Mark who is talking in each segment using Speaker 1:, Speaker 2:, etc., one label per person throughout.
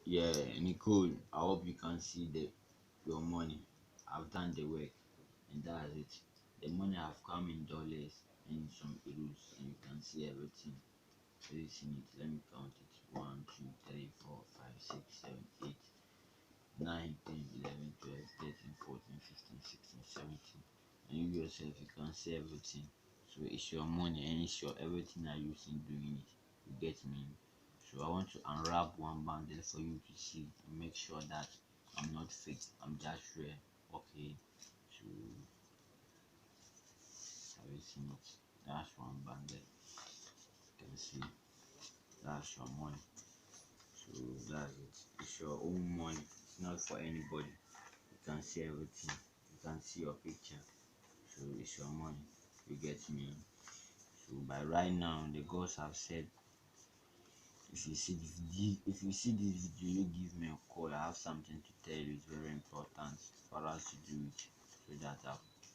Speaker 1: Yeah, Nicole, I hope you can see your money. I've done the work, and that's it. The money have come in dollars and some euros, and you can see everything. Everything it. Let me count it. 1, 2, 3, 4, 5, 6, 7, 8, 9, 10, 11, 12, 13, 14, 15, 16, 17. And you yourself, you can see everything. So it's your money and it's your everything that you using doing it. You get me? So I want to unwrap one bundle for you to see and make sure that I'm not fake. I'm just real. Okay. So have you seen it? That's one bundle. You can see that's your money. So that's it. It's your own money. It's not for anybody. You can see everything. You can see your picture. So it's your money. You get me? So by right now, the gods have said, if you see this video, you give me a call. I have something to tell you. It's very important for us to do it so that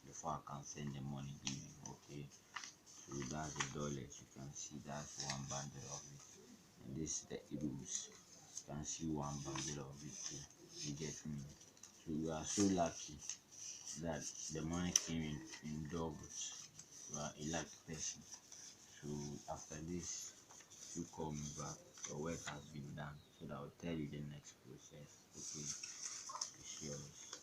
Speaker 1: before I can send the money to you. Okay. So that's the dollars. You can see that's one bundle of it. And this is the euros. You can see one bundle of it too. You get me? So you are so lucky that the money came in doubles. You are a lucky person. So after this, you call me back. Your work has been done. So that I'll tell you the next process. Okay, it's yours.